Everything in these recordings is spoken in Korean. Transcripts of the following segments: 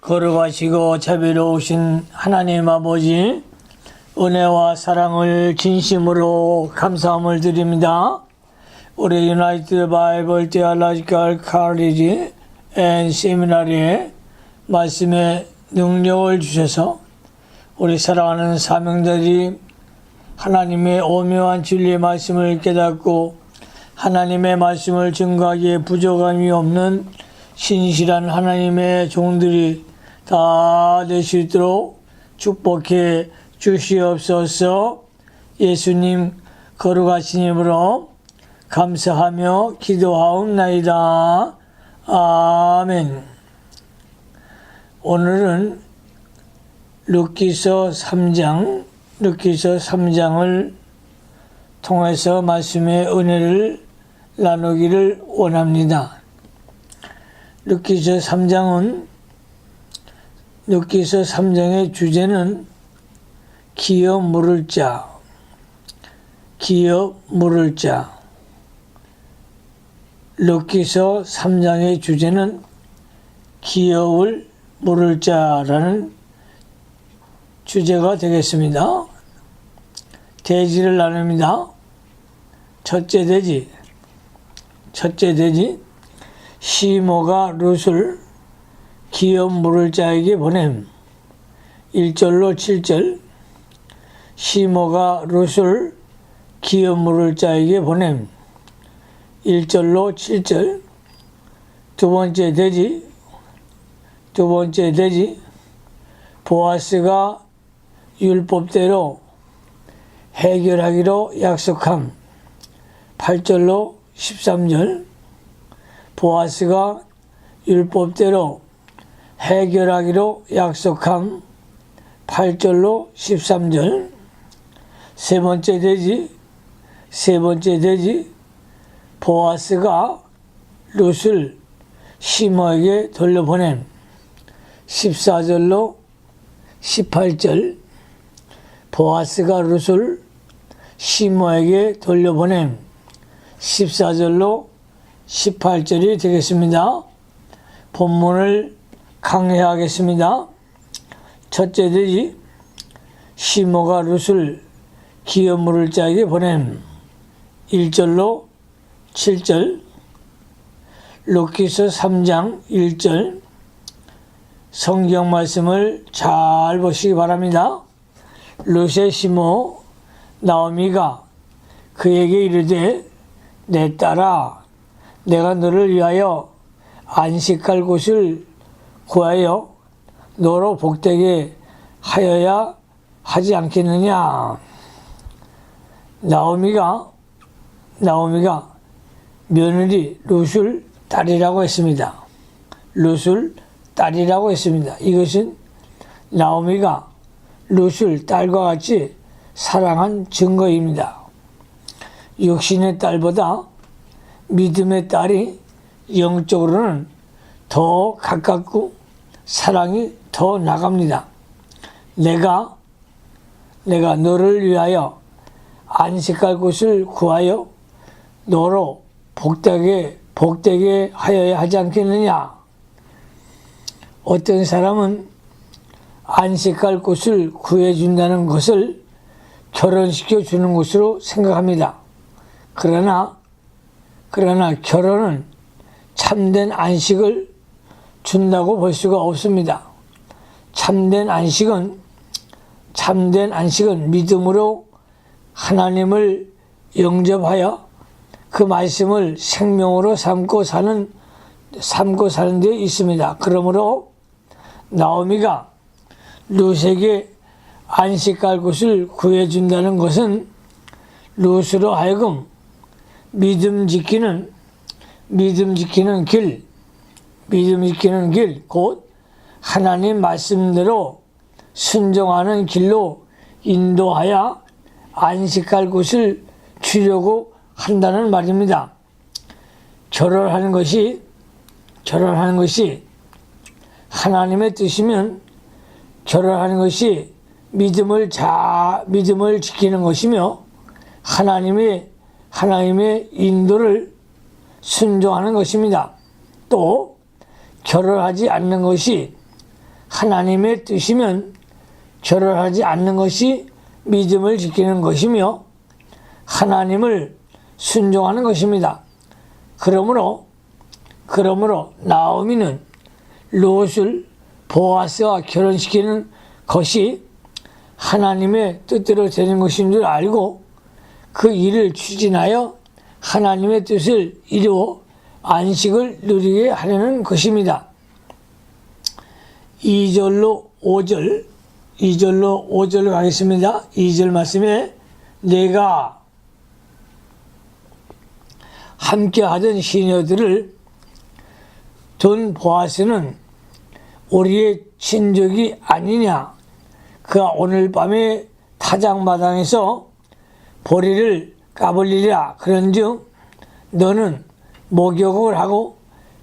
거룩하시고 자비로우신 하나님 아버지, 은혜와 사랑을 진심으로 감사함을 드립니다. 우리 유나이티드 바이블 테올로지컬 칼리지 앤 세미나리에 말씀의 능력을 주셔서 우리 사랑하는 사명자들이 하나님의 오묘한 진리의 말씀을 깨닫고 하나님의 말씀을 증거하기에 부족함이 없는 신실한 하나님의 종들이 다 될 수 있도록 축복해 주시옵소서. 예수님 거룩하신 이름으로 감사하며 기도하옵나이다. 아멘. 오늘은 룻기서 3장을 통해서 말씀의 은혜를 나누기를 원합니다. 룻기서 3장의 주제는 기업 물을 자. 룻기서 3장의 주제는 기업을 물을 자라는 주제가 되겠습니다. 대지를 나눕니다. 첫째 대지. 시모가 룻을 기업 물을 자에게 보냄. 1절로 7절. 시모가 룻을 기업 물을 자에게 보냄. 1절로 7절. 두 번째 대지. 보아스가 율법대로 해결하기로 약속함. 8절로 13절. 보아스가 율법대로 해결하기로 약속함. 8절로 13절. 세 번째 대지. 보아스가 룻을 시모에게 돌려보냄. 14절로 18절. 보아스가 룻을 시모에게 돌려보냄. 14절로 18절이 되겠습니다. 본문을 강해하겠습니다. 첫째 대지. 시모가 룻을 기업 물을 자에게 보냄. 1절로 7절. 룻기서 3장 1절. 성경 말씀을 잘 보시기 바랍니다. 룻의 시모 나오미가 그에게 이르되 내 딸아, 내가 너를 위하여 안식할 곳을 구하여 너로 복되게 하여야 하지 않겠느냐. 나오미가 며느리 룻을 딸이라고 했습니다. 이것은 나오미가 룻을 딸과 같이 사랑한 증거입니다. 육신의 딸보다 믿음의 딸이 영적으로는 더 가깝고 사랑이 더 나갑니다. 내가 너를 위하여 안식할 곳을 구하여 너로 복되게 하여야 하지 않겠느냐. 어떤 사람은 안식할 곳을 구해준다는 것을 결혼시켜 주는 것으로 생각합니다. 그러나 결혼은 참된 안식을 준다고 볼 수가 없습니다. 참된 안식은 믿음으로 하나님을 영접하여 그 말씀을 생명으로 삼고 사는 데 있습니다. 그러므로 나오미가 룻에게 안식할 곳을 구해준다는 것은 룻으로 하여금 믿음 지키는 길, 곧 하나님 말씀대로 순종하는 길로 인도하여 안식할 곳을 주려고 한다는 말입니다. 결혼하는 것이 하나님의 뜻이면 결혼하는 것이 믿음을 지키는 것이며 하나님의 인도를 순종하는 것입니다. 또 결혼하지 않는 것이 하나님의 뜻이면 결혼하지 않는 것이 믿음을 지키는 것이며 하나님을 순종하는 것입니다. 그러므로 나오미는 롯을 보아스와 결혼시키는 것이 하나님의 뜻대로 되는 것인 줄 알고 그 일을 추진하여 하나님의 뜻을 이루어 안식을 누리게 하려는 것입니다. 2절로 5절 가겠습니다. 2절 말씀에 내가 함께하던 시녀들을 둔 보아스는 우리의 친족이 아니냐. 그가 오늘 밤에 타작마당에서 보리를 까불리랴. 그런즉 너는 목욕을 하고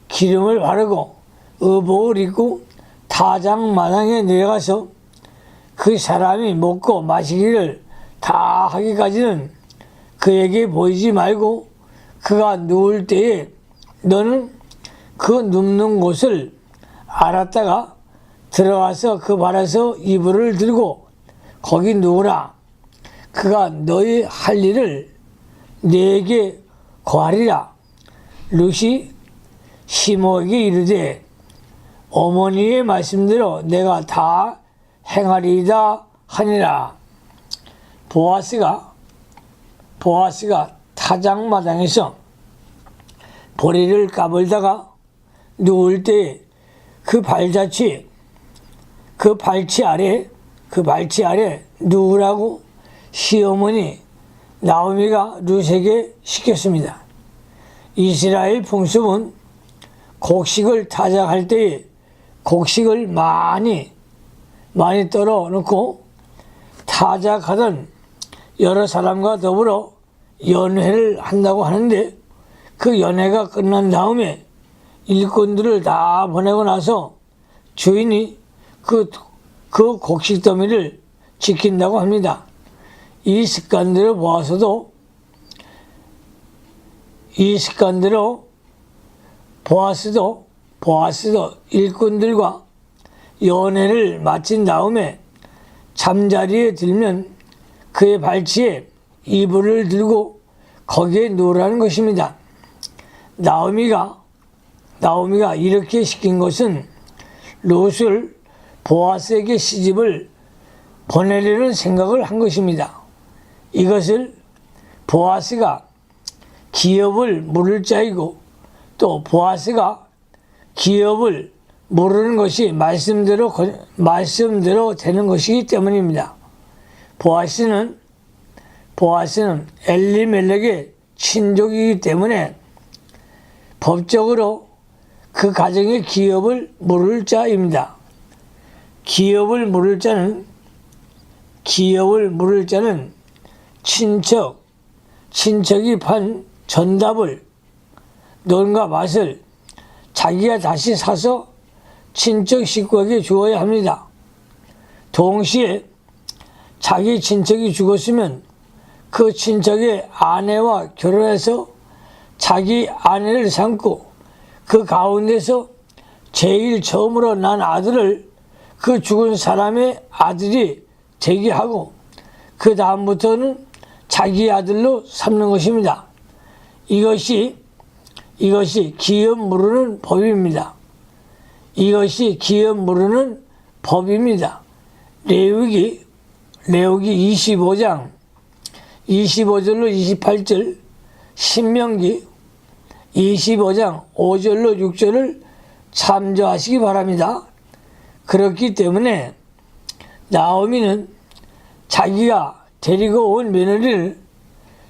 기름을 바르고 의복을 입고 타작마당에 내려가서 그 사람이 먹고 마시기를 다 하기까지는 그에게 보이지 말고 그가 누울 때에 너는 그 눕는 곳을 알았다가 들어가서 그 발에서 이불을 들고 거기 누우라. 그가 너희 할 일을 네게 고하리라. 룻이 시므에게 이르되 어머니의 말씀대로 내가 다 행하리이다 하니라. 보아스가 타작마당에서 보리를 까불다가 누울 때에 그 발치 아래 누우라고 시어머니 나오미가 룻에게 시켰습니다. 이스라엘 풍습은 곡식을 타작할 때에 곡식을 많이 떨어 놓고 타작하던 여러 사람과 더불어 연회를 한다고 하는데 그 연회가 끝난 다음에 일꾼들을 다 보내고 나서 주인이 그 곡식 더미를 지킨다고 합니다. 이 습관대로 보아스도 일꾼들과 연회를 마친 다음에 잠자리에 들면 그의 발치에 이불을 들고 거기에 누우라는 것입니다. 나오미가 이렇게 시킨 것은 롯을 보아스에게 시집을 보내려는 생각을 한 것입니다. 이것을 보아스가 기업을 물을 자이고 또 보아스가 기업을 모르는 것이 말씀대로 되는 것이기 때문입니다. 보아스는 엘리멜렉의 친족이기 때문에 법적으로 그 가정의 기업을 물을 자입니다. 기업을 물을 자는 친척이 판 전답을 논과 밭을 자기가 다시 사서 친척 식구에게 주어야 합니다. 동시에 자기 친척이 죽었으면 그 친척의 아내와 결혼해서 자기 아내를 삼고 그 가운데서 제일 처음으로 난 아들을 그 죽은 사람의 아들이 되게 하고 그 다음부터는 자기 아들로 삼는 것입니다. 이것이 기업 무르는 법입니다. 레위기 25장 25절로 28절, 신명기 25장 5절로 6절을 참조하시기 바랍니다. 그렇기 때문에 나오미는 자기가 데리고 온 며느리를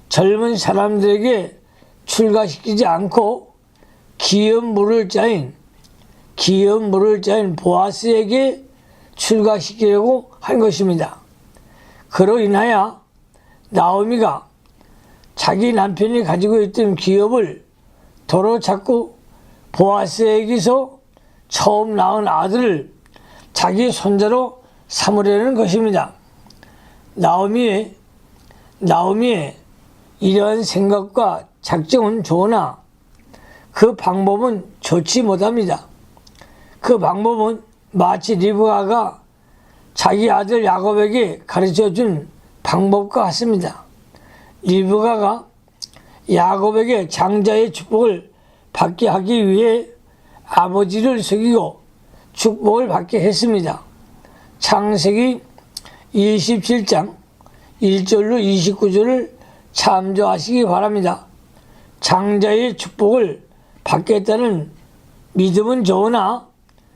젊은 사람들에게 출가시키지 않고 기업 물을 자인 보아스에게 출가시키려고 한 것입니다. 그로 인하여 나오미가 자기 남편이 가지고 있던 기업을 도로 찾고 보아스에게서 처음 낳은 아들을 자기 손자로 삼으려는 것입니다. 나오미의 이러한 생각과 작정은 좋으나 그 방법은 좋지 못합니다. 그 방법은 마치 리브가가 자기 아들 야곱에게 가르쳐준 방법과 같습니다. 리브가가 야곱에게 장자의 축복을 받게 하기 위해 아버지를 속이고 축복을 받게 했습니다. 창세기 27장 1절로 29절을 참조하시기 바랍니다. 장자의 축복을 받겠다는 믿음은 좋으나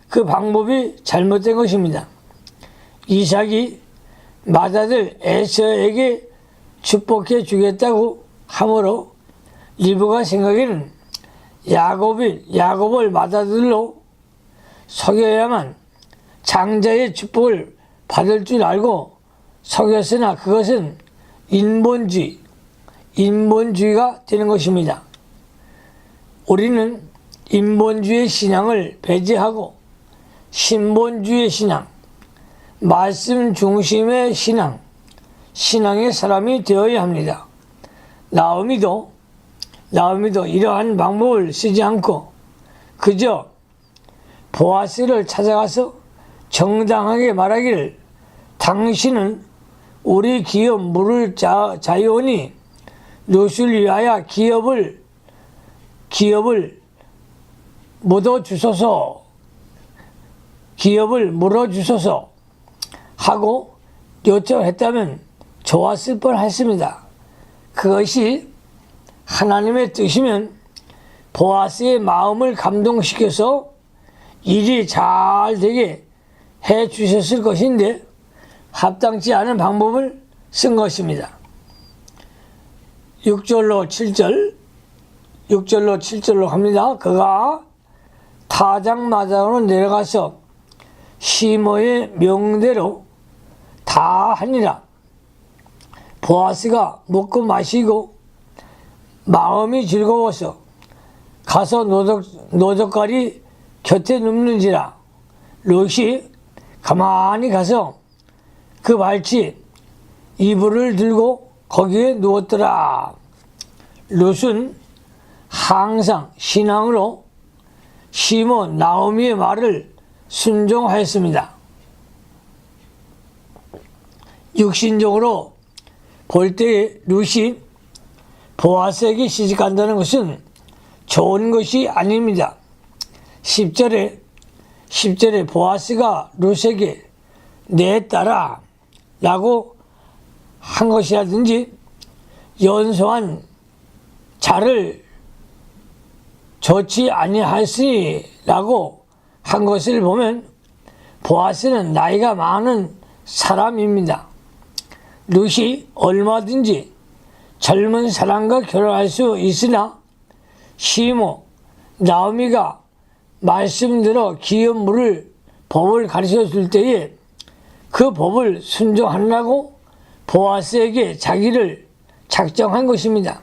그 방법이 잘못된 것입니다. 이삭이 맏아들 에서에게 축복해 주겠다고 하므로 리브가 생각에는 야곱을 맏아들로 속여야만 장자의 축복을 받을 줄 알고 속였으나 그것은 인본주의가 되는 것입니다. 우리는 인본주의 신앙을 배제하고 신본주의 신앙, 말씀 중심의 신앙의 사람이 되어야 합니다. 나오미도 이러한 방법을 쓰지 않고 그저 보아스를 찾아가서 정당하게 말하기를 당신은 우리 기업 물을 자유오니 롯을 위하여 기업을 물어주소서 하고 요청했다면 좋았을 뻔했습니다. 그것이 하나님의 뜻이면 보아스의 마음을 감동시켜서 일이 잘 되게 해 주셨을 것인데 합당치 않은 방법을 쓴 것입니다. 6절로 7절로 갑니다. 그가 타작마당으로 내려가서 시모의 명대로 다 하니라. 보아스가 먹고 마시고 마음이 즐거워서 가서 노젓가리 곁에 눕는지라. 롯이 가만히 가서 그 발치 이불을 들고 거기에 누웠더라. 롯은 항상 신앙으로 시모 나오미의 말을 순종하였습니다. 육신적으로 볼 때 롯이 보아스에게 시집간다는 것은 좋은 것이 아닙니다. 10절에 보아스가 롯에게 내 딸아 라고 한 것이라든지 연소한 자를 좋지 아니하였으니 라고 한 것을 보면 보아스는 나이가 많은 사람입니다. 롯이 얼마든지 젊은 사람과 결혼할 수 있으나 시모 나오미가 말씀대로 기업 물을 법을 가르쳐 줄 때에 그 법을 순종하려고 보아스에게 자기를 작정한 것입니다.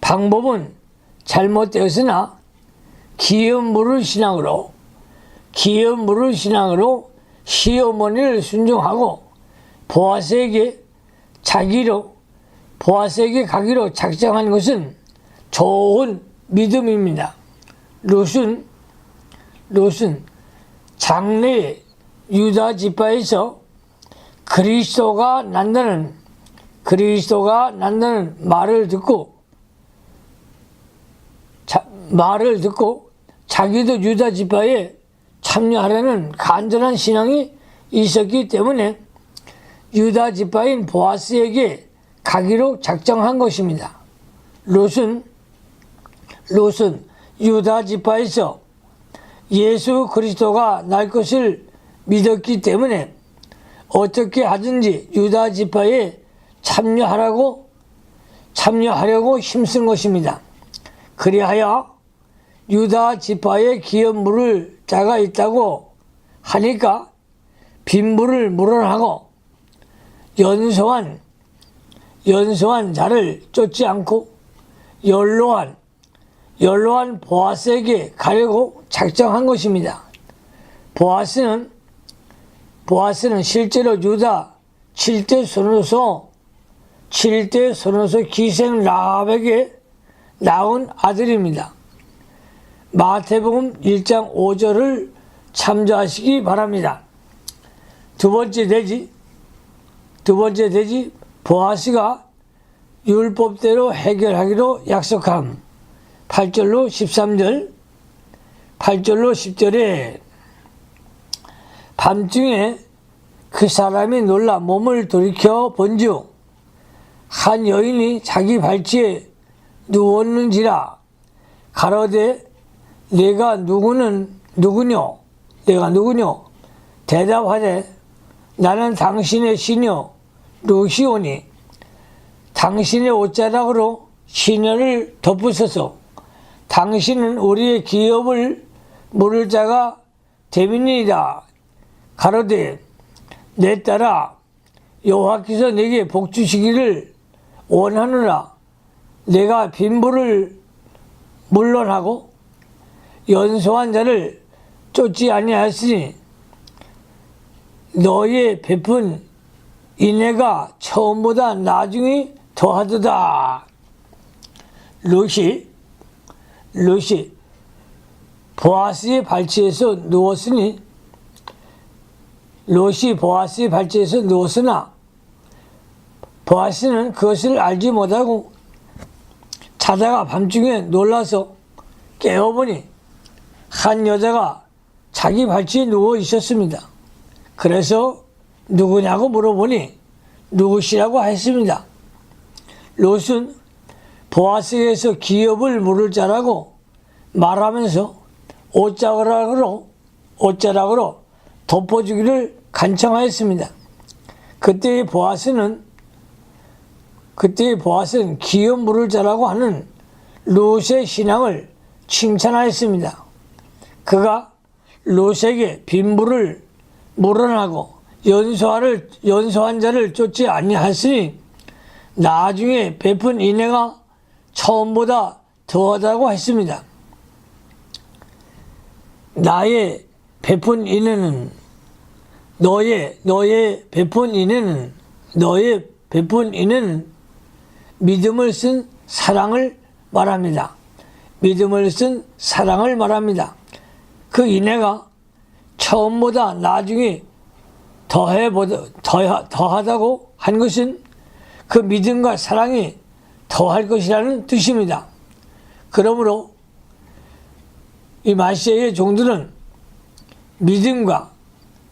방법은 잘못되었으나 기업 물을 신앙으로 시어머니를 순종하고 보아스에게 가기로 작정한 것은 좋은 믿음입니다. 롯은 장래 유다 지파에서 그리스도가 난다는 말을 듣고 자기도 유다 지파에 참여하려는 간절한 신앙이 있었기 때문에 유다 지파인 보아스에게 가기로 작정한 것입니다. 롯은 유다 지파에서 예수 그리스도가 날 것을 믿었기 때문에 어떻게 하든지 유다 지파에 참여하려고 힘쓴 것입니다. 그리하여 유다 지파에 기업 물을 자가 있다고 하니까 빈물을 물어나고 연소한 자를 쫓지 않고 연로한 보아스에게 가려고 작정한 것입니다. 보아스는 실제로 유다 7대 소노소 기생 라합에게 낳은 아들입니다. 마태복음 1장 5절을 참조하시기 바랍니다. 두 번째 대지 보아스가 율법대로 해결하기로 약속함. 8절로 13절, 8절로 10절에 밤중에 그 사람이 놀라 몸을 돌이켜 본즉 한 여인이 자기 발치에 누웠는지라. 가로되 내가 누구뇨? 대답하되 나는 당신의 시녀 루시오니 당신의 옷자락으로 시녀를 덮으소서. 당신은 우리의 기업을 물을 자가 됨이니이다. 가로되 내 딸아 여호와께서 내게 복 주시기를 원하노라. 내가 빈부를 물론하고 연소한 자를 쫓지 아니하였으니 너의 베푼 인애가 처음보다 나중에 더하도다. 룻이 보아스의 발치에서 누웠으나 보아스는 그것을 알지 못하고 자다가 밤중에 놀라서 깨어보니 한 여자가 자기 발치에 누워 있었습니다. 그래서 누구냐고 물어보니 누구시라고 했습니다. 롯은 보아스에서 기업을 물을 자라고 말하면서 옷자락으로 덮어주기를 간청하였습니다. 그때의 보아스는 기업 물을 자라고 하는 롯의 신앙을 칭찬하였습니다. 그가 롯에게 빈부를 물어나고 연소한 자를 쫓지 아니하였으니 나중에 베푼 인애가 처음보다 더하다고 했습니다. 너의 베푼 인애는 믿음을 쓴 사랑을 말합니다. 그 인애가 처음보다 나중에 더하다고 한 것은 그 믿음과 사랑이 더할 것이라는 뜻입니다. 그러므로 이 마시아의 종들은 믿음과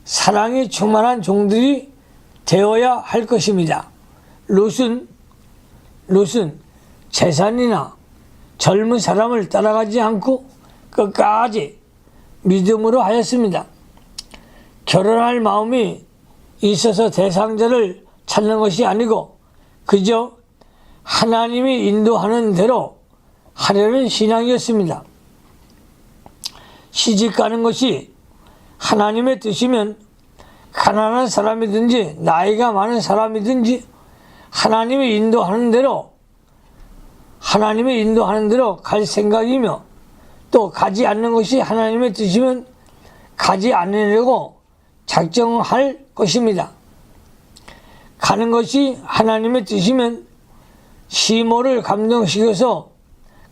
사랑이 충만한 종들이 되어야 할 것입니다. 롯은 재산이나 젊은 사람을 따라가지 않고 끝까지 믿음으로 하였습니다. 결혼할 마음이 있어서 대상자를 찾는 것이 아니고 그저 하나님이 인도하는 대로 하려는 신앙이었습니다. 시집가는 것이 하나님의 뜻이면 가난한 사람이든지 나이가 많은 사람이든지 하나님이 인도하는 대로 갈 생각이며 또 가지 않는 것이 하나님의 뜻이면 가지 않으려고 작정할 것입니다. 가는 것이 하나님의 뜻이면 시모를 감동시켜서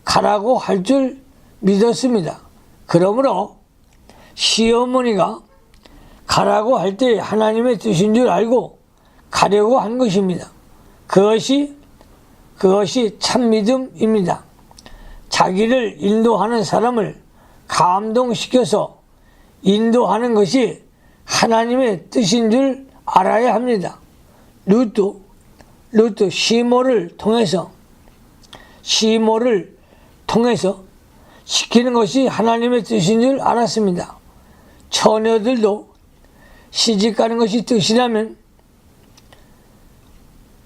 가라고 할 줄 믿었습니다. 그러므로 시어머니가 가라고 할 때 하나님의 뜻인 줄 알고 가려고 한 것입니다. 그것이 참 믿음입니다. 자기를 인도하는 사람을 감동시켜서 인도하는 것이 하나님의 뜻인 줄 알아야 합니다. 룻도 시모를 통해서 시키는 것이 하나님의 뜻인 줄 알았습니다. 처녀들도 시집가는 것이 뜻이라면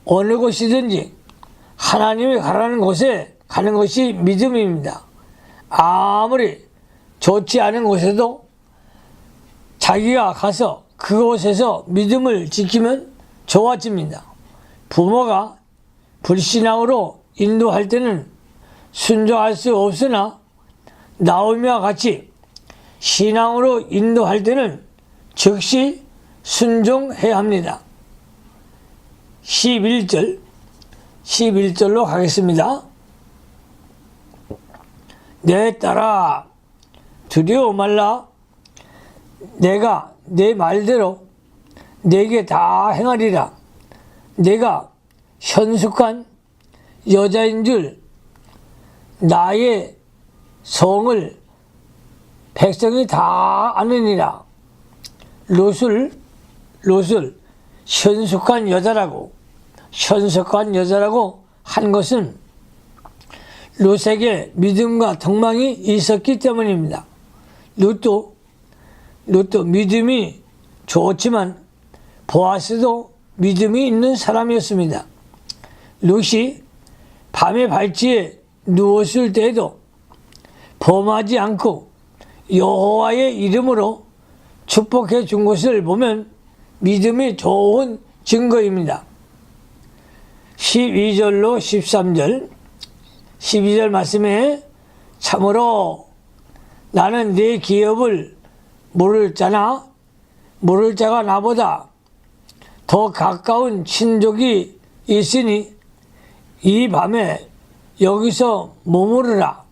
어느 곳이든지 하나님이 가라는 곳에 가는 것이 믿음입니다. 아무리 좋지 않은 곳에도 자기가 가서 그곳에서 믿음을 지키면 좋아집니다. 부모가 불신앙으로 인도할 때는 순종할 수 없으나 나오미와 같이 신앙으로 인도할 때는 즉시 순종해야 합니다. 11절로 가겠습니다. 내 딸아 두려워 말라. 내가 내 말대로 내게 다 행하리라. 내가 현숙한 여자인 줄 나의 성을 백성이 다 아느니라. 롯을 현숙한 여자라고 한 것은 롯에게 믿음과 덕망이 있었기 때문입니다. 롯도 믿음이 좋지만 보아스도 믿음이 있는 사람이었습니다. 롯이 밤의 발치에 누웠을 때에도 범하지 않고 여호와의 이름으로 축복해 준 것을 보면 믿음이 좋은 증거입니다. 12절로 13절 12절 말씀에 참으로 나는 네 기업을 모를 자가 나보다 더 가까운 친족이 있으니 이 밤에 여기서 머무르라.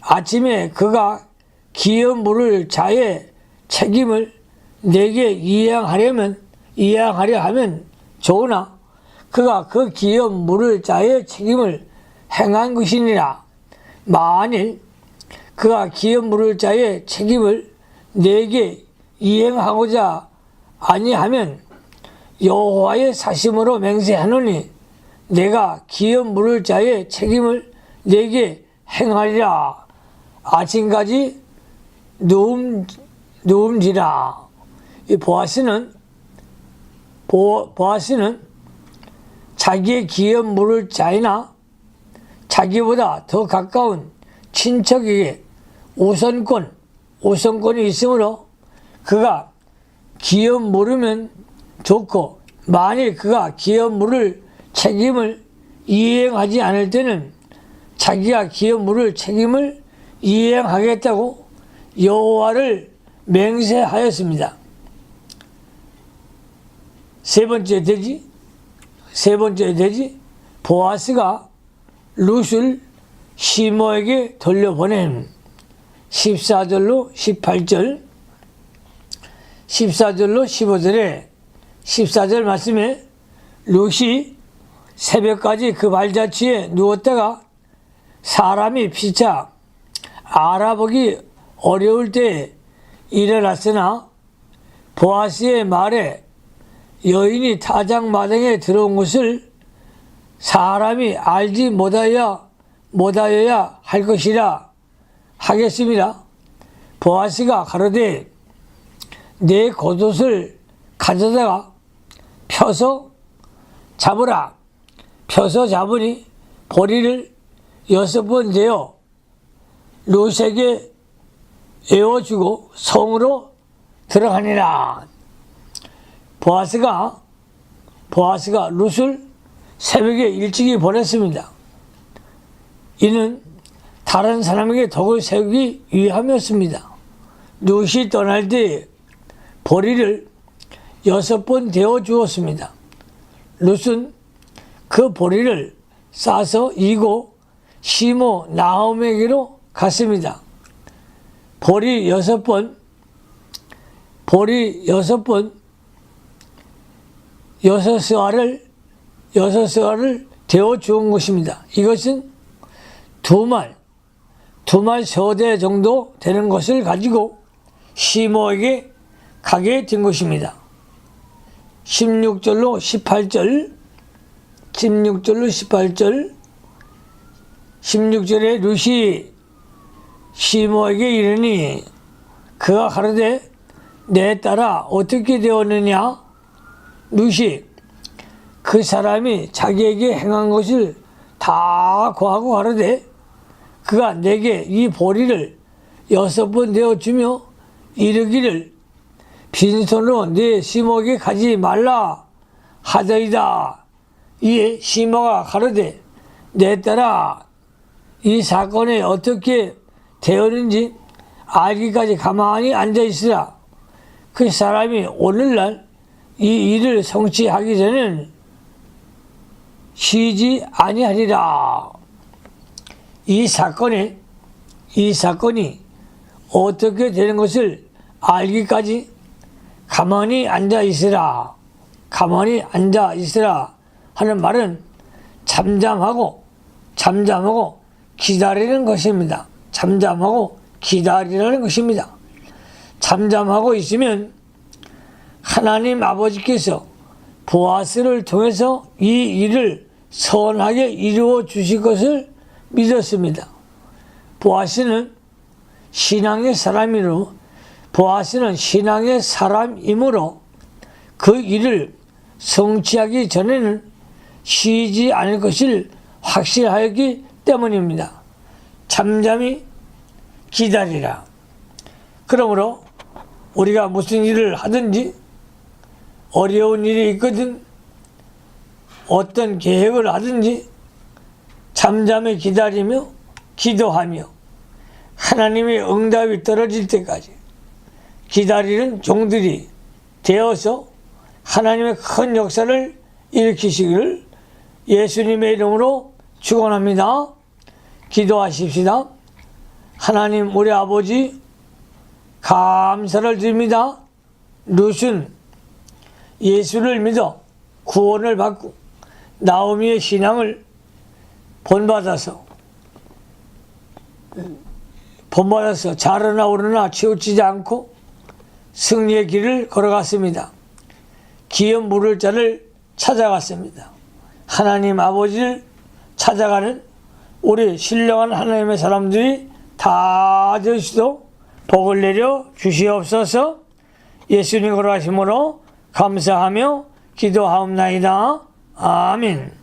아침에 그가 기업 물을 자의 책임을 내게 이행하려 하면 좋으나 그가 그 기업 물을 자의 책임을 행한 것이니라. 만일 그가 기업 물을 자의 책임을 내게 이행하고자 아니하면 여호와의 사심으로 맹세하노니 내가 기업 물을 자의 책임을 내게 행하리라. 아침까지 누움지라. 이 보아스는 자기의 기업 물을 자이나 자기보다 더 가까운 친척에게 우선권이 있으므로 그가 기업 물으면 좋고 만일 그가 기업 물을 책임을 이행하지 않을 때는 자기가 기업 물을 책임을 이행하겠다고 여호와를 맹세하였습니다. 세 번째 돼지 보아스가 룻을 시모에게 돌려보낸 14절로 18절 14절로 15절에 14절 말씀에 룻이 새벽까지 그 발자취에 누웠다가 사람이 피차 알아보기 어려울 때에 일어났으나 보아스의 말에 여인이 타작마당에 들어온 것을 사람이 알지 못하여야 할 것이라 하겠습니다. 보아스가 가로되 내 겉옷을 가져다가 펴서 잡으라. 펴서 잡으니 보리를 6번 재어 롯에게 에워주고 성으로 들어가니라. 보아스가 롯을 새벽에 일찍이 보냈습니다. 이는 다른 사람에게 덕을 세우기 위함이었습니다. 롯이 떠날 때 보리를 6번 데워 주었습니다. 롯은 그 보리를 싸서 이고 시모 나홈에게로 갔습니다. 보리 6번 6스와를 데워 주은 것입니다. 이것은 두 말 서대 정도 되는 것을 가지고 시모에게 가게 된 것입니다. 16절로 18절 16절에 룻이 시모에게 이르니 그가 가로되 내 딸아 어떻게 되었느냐. 룻이 그 사람이 자기에게 행한 것을 다 고하고 가로되 그가 내게 이 보리를 6번 내어주며 이르기를 빈손으로 내 시모에게 가지 말라 하더이다. 이에 시모가 가로되 내 딸아 이 사건이 어떻게 되었는지 알기까지 가만히 앉아있으라. 그 사람이 오늘날 이 일을 성취하기 전에는 쉬지 아니하리라. 이 사건이 어떻게 되는 것을 알기까지 가만히 앉아 있으라. 가만히 앉아 있으라 하는 말은 잠잠하고 기다리는 것입니다. 잠잠하고 기다리라는 것입니다. 잠잠하고 있으면 하나님 아버지께서 보아스를 통해서 이 일을 선하게 이루어 주실 것을 믿었습니다. 보아스는 신앙의 사람이므로 그 일을 성취하기 전에는 쉬지 않을 것을 확실하였기 때문입니다. 잠잠히 기다리라. 그러므로 우리가 무슨 일을 하든지 어려운 일이 있거든 어떤 계획을 하든지 잠잠히 기다리며 기도하며 하나님의 응답이 떨어질 때까지 기다리는 종들이 되어서 하나님의 큰 역사를 일으키시기를 예수님의 이름으로 축원합니다. 기도하십시다. 하나님 우리 아버지 감사를 드립니다. 룻은 예수를 믿어 구원을 받고 나오미의 신앙을 본받아서 자르나 오르나 치우치지 않고 승리의 길을 걸어갔습니다. 기업 물을 자를 찾아갔습니다. 하나님 아버지를 찾아가는 우리 신령한 하나님의 사람들이 다 되시도록 복을 내려 주시옵소서. 예수님 걸어가심으로 감사하며 기도하옵나이다. 아멘.